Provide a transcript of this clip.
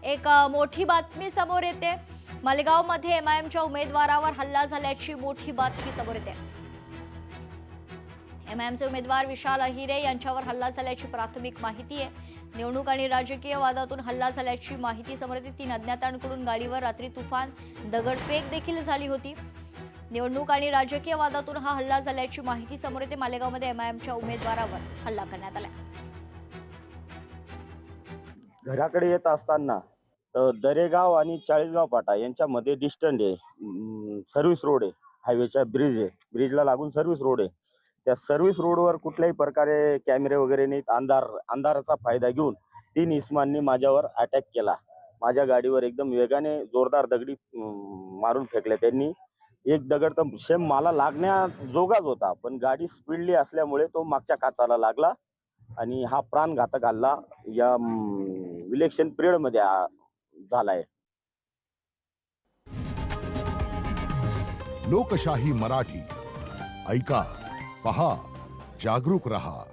एक मोठी बातमी समोर येते। मालेगावमध्ये एमआयएमच्या उमेदवारावर हल्ला झाल्याची मोठी बातमी समोर येते। एमआयएमचे उमेदवार विशाल अहिरे यांच्यावर हल्ला झाल्याची प्राथमिक माहिती आहे। निवडणूक आणि राजकीय वादातून हल्ला झाल्याची माहिती समोर येते। 3 अज्ञातांकडून गाडीवर रात्री तुफान दगडफेक देखील झाली होती। निवडणूक आणि राजकीय वादातून हा हल्ला झाल्याची माहिती समोर येते। मालेगावमध्ये एमआयएमच्या उमेदवारावर हल्ला करण्यात आला। घराकडे येत असताना दरेगाव आणि चाळीसगाव फाटा यांच्यामध्ये डिस्टन्स आहे, सर्व्हिस रोड आहे, हायवेच्या ब्रिज आहे, ब्रिजला लागून सर्व्हिस रोड आहे। त्या सर्व्हिस रोडवर कुठल्याही प्रकारे कॅमेरे वगैरे नाहीत। अंधाराचा फायदा घेऊन 3 इस्मांनी माझ्यावर अटॅक केला। माझ्या गाडीवर एकदम वेगाने जोरदार दगडी मारून फेकले त्यांनी। एक दगड तर सेम मला लागण्याजोगाच होता, पण गाडी स्पीडली असल्यामुळे तो मागच्या काचाला लागला आणि हा प्राणघातक हल्ला या इलेक्शन पिरियड मध्ये झालाय। लोकशाही मराठी ऐका, पहा, जागरूक रहा।